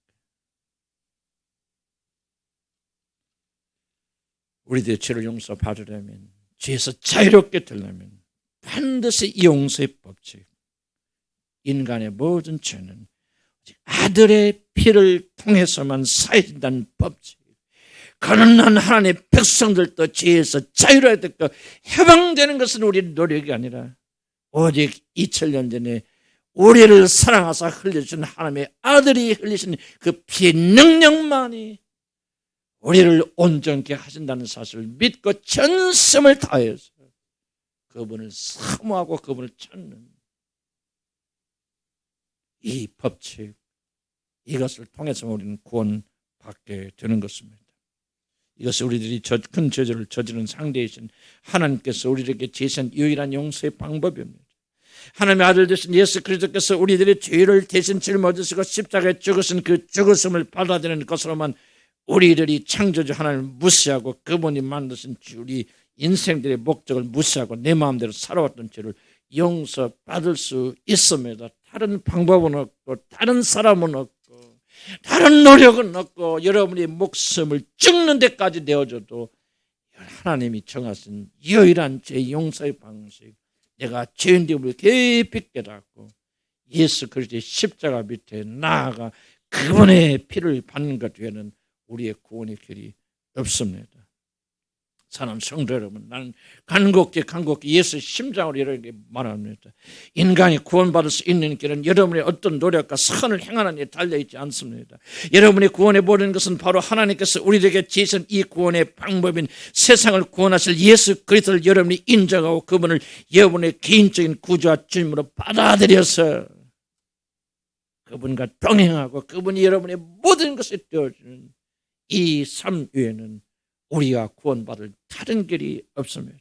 우리들의 죄를 용서받으려면, 죄에서 자유롭게 되려면 반드시 이 용서의 법칙, 인간의 모든 죄는 아들의 피를 통해서만 사해진다는 법칙, 가난한 하나님의 백성들도 죄에서 자유로워야 되고 해방되는 것은 우리의 노력이 아니라 오직 2000년 전에 우리를 사랑하사 흘려주신 하나님의 아들이 흘리신 그 피의 능력만이 우리를 온전케 하신다는 사실을 믿고 전심을 다해서 그분을 사모하고 그분을 찾는 이 법칙, 이것을 통해서 우리는 구원받게 되는 것입니다. 이것이 우리들이 큰 죄를 저지른 상대이신 하나님께서 우리에게 제시한 유일한 용서의 방법입니다. 하나님의 아들 되신 예수 그리스도께서 우리들의 죄를 대신 짊어지시고 십자가에 죽으신 그 죽으심을 받아들이는 것으로만 우리들이 창조주 하나님을 무시하고 그분이 만드신 우리 인생들의 목적을 무시하고 내 마음대로 살아왔던 죄를 용서받을 수 있습니다. 다른 방법은 없고 다른 사람은 없고 다른 노력은 없고 여러분의 목숨을 죽는 데까지 내어줘도 하나님이 정하신 유일한 죄 용서의 방식, 내가 죄인됨을 깊이 깨닫고 예수 그리스도의 십자가 밑에 나아가 그분의 피를 받는 것 외에는 우리의 구원의 길이 없습니다. 사랑하는 성도 여러분, 나는 간곡히 예수의 심장으로 여러분에게 말합니다. 인간이 구원받을 수 있는 길은 여러분의 어떤 노력과 선을 행하는 데 달려있지 않습니다. 여러분의 구원의 모든 것은 바로 하나님께서 우리에게 제시한 이 구원의 방법인 세상을 구원하실 예수 그리스도를 여러분이 인정하고 그분을 여러분의 개인적인 구주와 주님으로 받아들여서 그분과 동행하고 그분이 여러분의 모든 것이 되어주는 이 삶 위에는 우리가 구원받을 다른 길이 없습니다.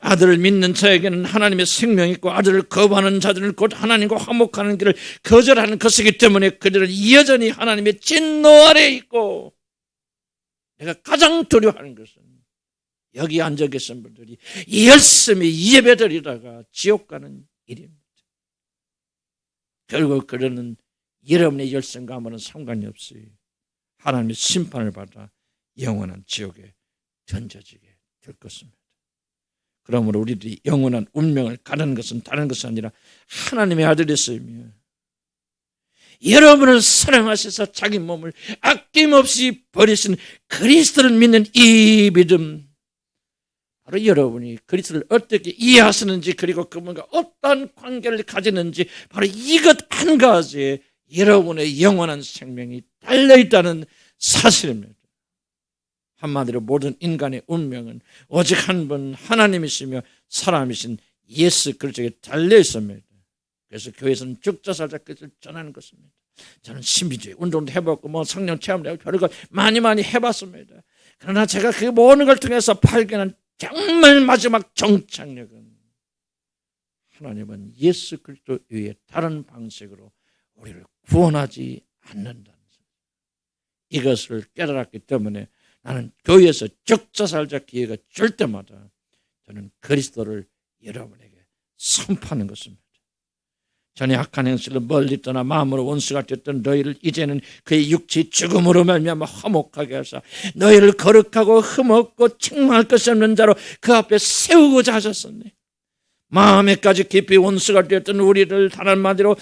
아들을 믿는 자에게는 하나님의 생명이 있고 아들을 거부하는 자들은 곧 하나님과 화목하는 길을 거절하는 것이기 때문에 그들은 여전히 하나님의 진노 아래에 있고, 내가 가장 두려워하는 것은 여기 앉아 계신 분들이 열심히 예배드리다가 지옥 가는 일입니다. 결국 그들은 여러분의 열심과 아무런 상관이 없이 하나님의 심판을 받아 영원한 지옥에 던져지게 될 것입니다. 그러므로 우리들이 영원한 운명을 가는 것은 다른 것이 아니라 하나님의 아들이었으며 여러분을 사랑하셔서 자기 몸을 아낌없이 버리신 그리스도를 믿는 이 믿음, 바로 여러분이 그리스도를 어떻게 이해하시는지, 그리고 그분과 어떤 관계를 가지는지, 바로 이것 한 가지에 여러분의 영원한 생명이 달려있다는 사실입니다. 한마디로 모든 인간의 운명은 오직 한 분 하나님이시며 사람이신 예수 그리스도에 달려있습니다. 그래서 교회에서는 죽자살자 그것을 전하는 것입니다. 저는 신비주의 운동도 해봤고 성령 체험도 해보고 별거 많이 해봤습니다. 그러나 제가 그 모든 걸 통해서 발견한 정말 마지막 정착력은, 하나님은 예수 그리스도 외에 다른 방식으로 우리를 구원하지 않는다는 것. 이것을 깨달았기 때문에 나는 교회에서 적자살자 기회가 줄 때마다 저는 그리스도를 여러분에게 선포하는 것입니다. 전에 악한 행실로 멀리 떠나 마음으로 원수가 되었던 너희를 이제는 그의 육체 죽음으로 말미암아 화목하게 하사 너희를 거룩하고 흠없고 책망할 것이 없는 자로 그 앞에 세우고자 하셨었네. 마음에까지 깊이 원수가 되었던 우리를 단 한마디로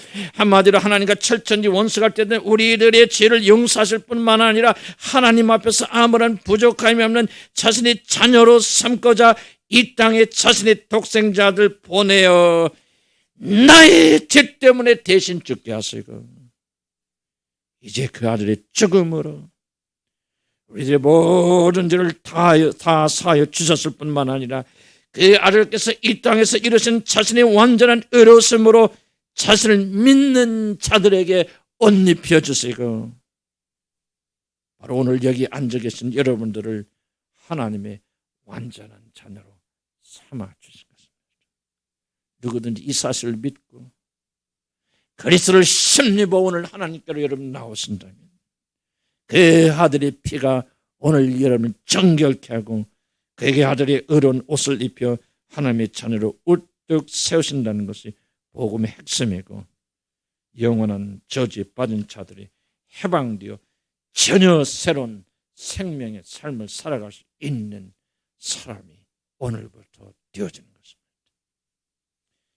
하나님과 철천지 원수가 되었던 우리들의 죄를 용서하실 뿐만 아니라 하나님 앞에서 아무런 부족함이 없는 자신의 자녀로 삼고자 이 땅에 자신의 독생자들 보내어 나의 죄 때문에 대신 죽게 하시고, 이제 그 아들의 죽음으로 우리들의 모든 죄를 다 사하여 주셨을 뿐만 아니라 그 아들께서 이 땅에서 이루신 자신의 완전한 의로움으로 자신을 믿는 자들에게 옷 입혀 주시고, 바로 오늘 여기 앉아 계신 여러분들을 하나님의 완전한 자녀로 삼아 주신 것입니다. 누구든지 이 사실을 믿고 그리스도를 심리보 오늘 하나님께로 여러분 나오신다면 그 아들의 피가 오늘 여러분을 정결케 하고 그에게 아들의 의로운 옷을 입혀 하나님의 자녀로 우뚝 세우신다는 것이 복음의 핵심이고, 영원한 저주에 빠진 자들이 해방되어 전혀 새로운 생명의 삶을 살아갈 수 있는 사람이 오늘부터 되어지는 것입니다.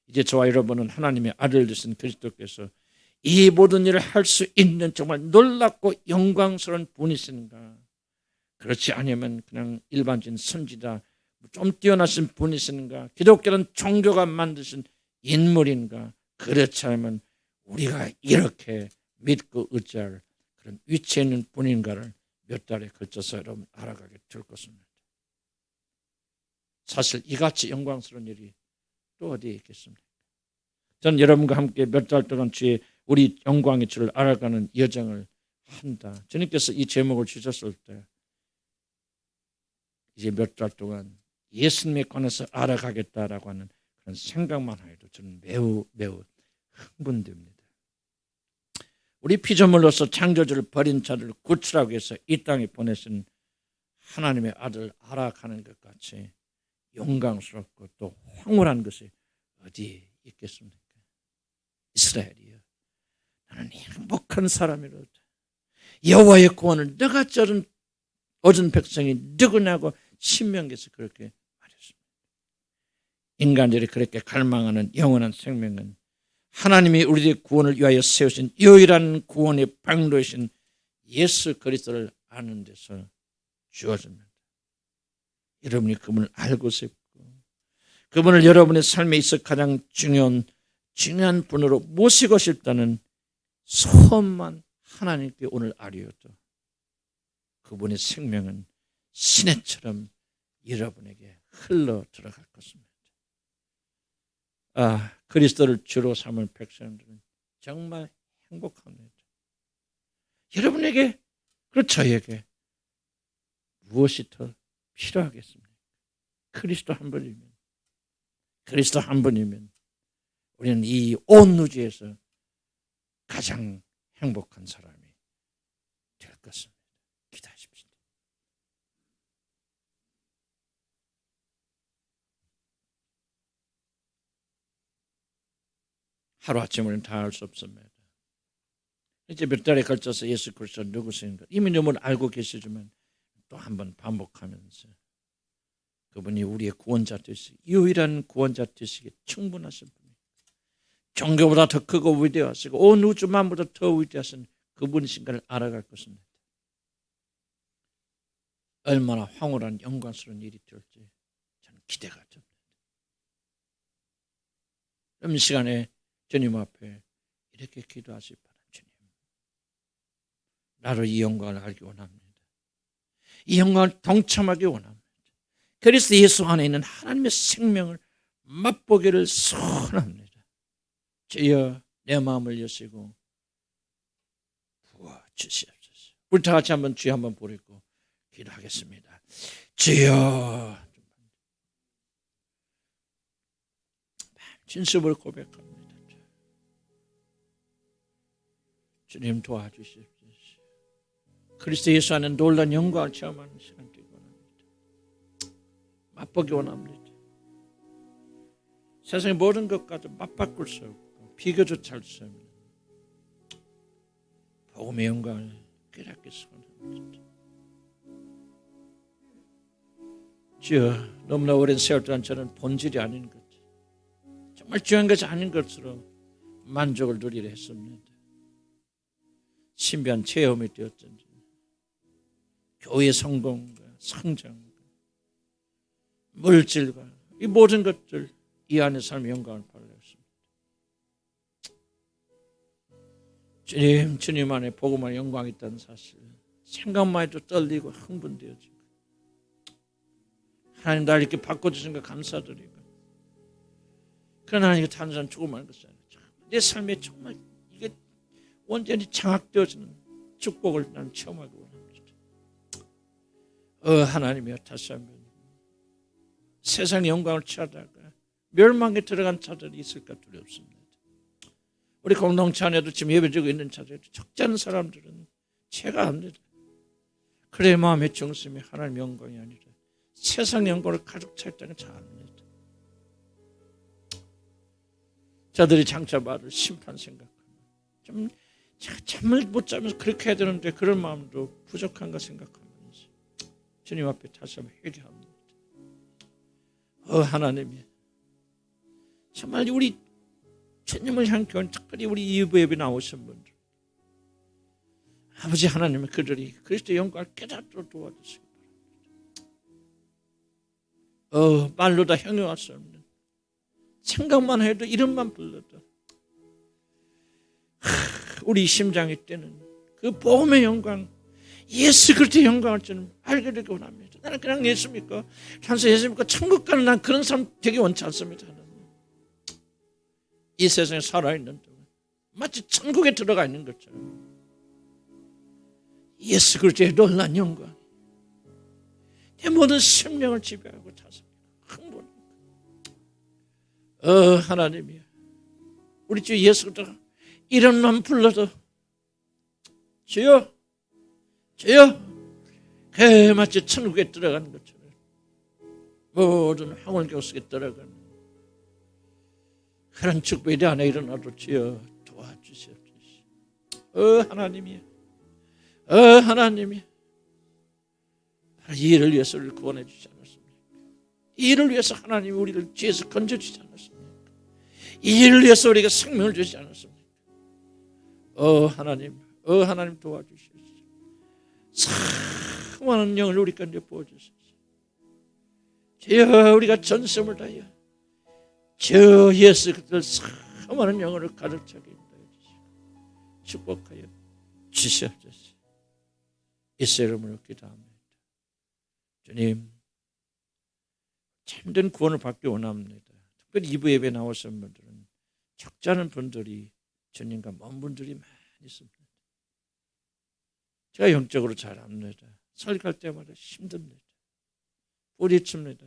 이제 저와 여러분은 하나님의 아들 되신 그리스도께서 이 모든 일을 할 수 있는 정말 놀랍고 영광스러운 분이신가, 그렇지 않으면 그냥 일반적인 선지자, 좀 뛰어나신 분이신가, 기독교는 종교가 만드신 인물인가, 그렇지 않으면 우리가 이렇게 믿고 의지할 그런 위치에 있는 분인가를 몇 달에 걸쳐서 여러분 알아가게 될 것입니다. 사실 이같이 영광스러운 일이 또 어디에 있겠습니까? 저는 여러분과 함께 몇 달 동안 주의 우리 영광의 주를 알아가는 여정을 한다. 주님께서 이 제목을 주셨을 때 이제 몇 달 동안 예수님에 관해서 알아가겠다라고 하는 그런 생각만 해도 저는 매우 흥분됩니다. 우리 피조물로서 창조주를 버린 자를 구출하기 위해서 이 땅에 보내신 하나님의 아들 알아가는 것 같이 영광스럽고 또 황홀한 것이 어디에 있겠습니까? 이스라엘이여, 나는 행복한 사람이로다. 여호와의 구원을 너가 얻은 백성이 누구냐고 신명기에서 그렇게 말했습니다. 인간들이 그렇게 갈망하는 영원한 생명은 하나님이 우리의 구원을 위하여 세우신 유일한 구원의 방도이신 예수 그리스도를 아는 데서 주어집니다. 여러분이 그분을 알고 싶고 그분을 여러분의 삶에 있어 가장 중요한 분으로 모시고 싶다는 소원만 하나님께 오늘 아뢰어도 그분의 생명은 시내처럼 여러분에게 흘러 들어갈 것입니다. 그리스도를 주로 삼을 백성들은 정말 행복합니다. 여러분에게, 그리고 저에게 무엇이 더 필요하겠습니까? 그리스도 한 분이면 우리는 이 온 우주에서 가장 행복한 사람이 될 것입니다. 기도하십시오. 하루아침에 우리는 다 알 수 없습니다. 이제 몇 달에 걸쳐서 예수 그리스도 누구신가 이미 너무 알고 계시지만 또 한번 반복하면서 그분이 우리의 구원자 되시기, 유일한 구원자 되시기에 충분하신 분입니다. 종교보다 더 크고 위대하시고 온 우주 만물보다 더 위대하신 그분이신 걸 알아갈 것입니다. 얼마나 황홀한 영광스러운 일이 될지 저는 기대가 됩니다. 그럼 이 시간에 주님 앞에 이렇게 기도하시 바랍니다. 주님, 나로 이 영광을 알기 원합니다. 이 영광을 동참하기 원합니다. 그리스도 예수 안에 있는 하나님의 생명을 맛보기를 소원합니다. 주여, 내 마음을 여시고 부어주시옵소서. 우리 다 같이 한번 주여 한번 부르고 기도하겠습니다. 주여, 진심으로 고백합니다. 주님 도와주시옵소서. 그리스도 예수 안에 놀라운 영광을 체험하는 시간 되기 원합니다. 맛보기 원합니다. 세상의 모든 것과도 맞바꿀 수 없고 비교조차 할 수 없는 복음의 영광을 깨닫게 소원합니다. 주여, 너무나 오랜 세월 동안 저는 본질이 아닌 것, 정말 중요한 것이 아닌 것으로 만족을 누리려 했습니다. 신비한 체험이 되었던지 교회의 성공과 성장과 물질과 이 모든 것들 이 안에 삶의 영광을 발휘했습니다. 주님 안에 복음 안에 영광이 있다는 사실 생각만 해도 떨리고 흥분되어지고 하나님 날 이렇게 바꿔주신 거 감사드리고 그러나 하나님께 단순한 죽음하는 것이 아니라 내 삶에 정말 이게 완전히 장악되어지는 축복을 나는 체험하기 원합니다. 하나님이여, 다시 한번 세상의 영광을 취하다가 멸망에 들어간 자들이 있을까 두렵습니다. 우리 공동체 안에도 지금 예배드리고 있는 자들도 적지 않은 사람들은 죄가 압니다. 그래 마음의 중심이 하나님 영광이 아니라 세상 영광을 가득 차 있다는 잘 압니다. 자들이 장차 받을 심판 생각하면 좀 잠을 못 자면서 그렇게 해야 되는데 그런 마음도 부족한가 생각하면서 주님 앞에 다시 한번 회개합니다. 하나님이 정말 우리 주님을 향한 교회, 특별히 우리 이부 예배 나오신 분들, 아버지 하나님의 그들이 그리스도의 영광을 깨닫도록 도와주시기 바랍니다. 말로 다 형용할 수 없는, 생각만 해도 이름만 불러도 우리 심장이 뛰는 그 복음의 영광, 예수 그리스도의 영광을 저는 알게 되기 원합니다. 나는 그냥 예수 믿고 단순 예수 믿고 천국 가는 난 그런 사람 되게 원치 않습니다. 이 세상에 살아있는 동안 마치 천국에 들어가 있는 것처럼 예수 그리스도의 놀라운 영광 내 모든 생명을 지배하고 다스리고 흥분하고 하나님이여, 우리 주 예수 그리스도 이름만 불러도 주여 그 마치 천국에 들어가는 것처럼 모든 황홀교 속에 들어가는 그런 축복이 내 안에 일어나도 주여 도와주시옵소서. 하나님이여, 하나님이여, 이 일을 위해서 우리를 구원해 주지 않았습니까? 이 일을 위해서 하나님이 우리를 죄에서 건져주지 않았습니까? 이 일을 위해서 우리가 생명을 주지 않았습니까? 하나님 도와주시옵소서. 수많은 영을 우리 가운데 부어주소서. 주여, 우리가 전심을 다하여 저 예수 그들 수많은 영혼을 가득 차게 인도해 주시고 축복하여 주시옵소서. 예수 이름으로 기도합니다. 주님, 참된 구원을 받기 원합니다. 특별히 2부 예배 나오신 분들은 적지 않은 분들이 주님과 먼 분들이 많이 있습니다. 제가 영적으로 잘 압니다. 설교할 때마다 힘듭니다. 부딪힙니다.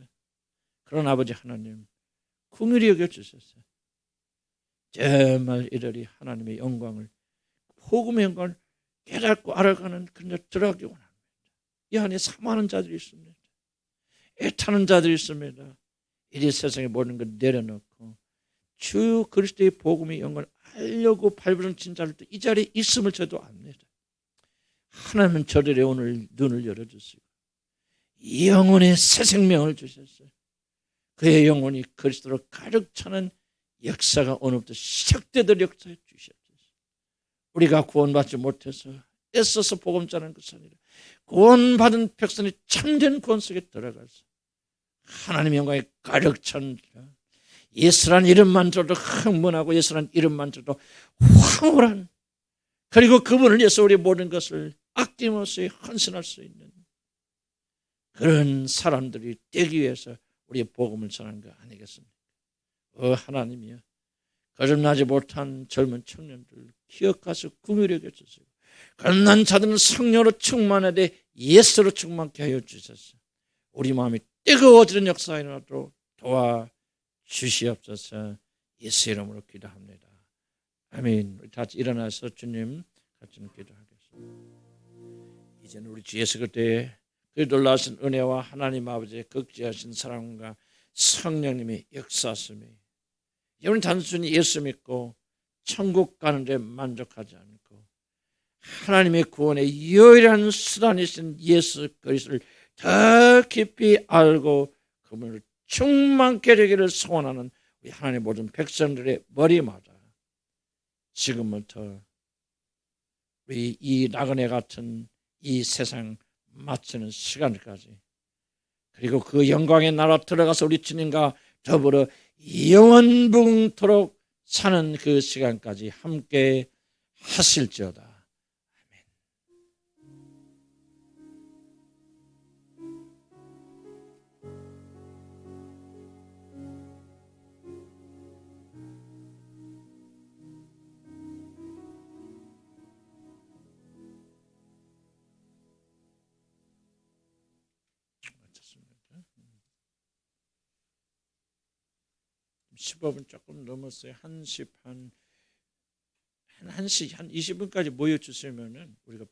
그런 아버지 하나님, 긍휼히 여겨주셔서 정말 이들이 하나님의 영광을, 복음의 영광을 깨닫고 알아가는 그녀 들어가기 원합니다. 이 안에 사모하는 자들이 있습니다. 애타는 자들이 있습니다. 이리 세상에 모든 걸 내려놓고 주 그리스도의 복음의 영광을 알려고 발부둥친 자들도 이 자리에 있음을 저도 압니다. 하나님은 저들의 오늘 눈을 열어주시고 영혼의 새 생명을 주셨어요. 그의 영혼이 그리스도로 가득 차는 역사가 오늘부터 시작되도록 역사해 주시옵소서. 우리가 구원받지 못해서 애써서 복음 전하는 것이 아니라 구원받은 백성이 참된 구원 속에 들어가서 하나님의 영광에 가득 찬 예수란 이름만 들어도 흥분하고 예수란 이름만 들어도 황홀한, 그리고 그분을 위해서 우리 모든 것을 아낌없이 헌신할 수 있는 그런 사람들이 되기 위해서 우리의 복음을 전하는 거 아니겠습니까? 하나님이여, 거듭나지 못한 젊은 청년들 기억하셔 긍휼히 여겨주시고, 거듭난 자들은 성령으로 충만하되 예수로 충만케 하여 주셔서 우리 마음이 뜨거워지는 역사가 일어나도록 도와주시옵소서. 예수 이름으로 기도합니다. 아멘. 우리 같이 일어나서 주님 같이 기도하겠습니다. 이제는 우리 주 예수 그리스도의 그 놀라신 은혜와 하나님 아버지의 극지하신 사랑과 성령님의 역사하심이, 여러분 단순히 예수 믿고 천국 가는 데 만족하지 않고 하나님의 구원의 유일한 수단이신 예수 그리스도를 더 깊이 알고 그분을 충만케 되기를 소원하는 우리 하나님의 모든 백성들의 머리마다 지금부터 우리 이 나그네 같은 이 세상 마치는 시간까지, 그리고 그 영광의 나라 들어가서 우리 주님과 더불어 영원붕토록 사는 그 시간까지 함께 하실지어다. 마쳤습니다. 15분 조금 넘었어요. 1시 반, 1시 한 20분까지 모여 주시면은 우리가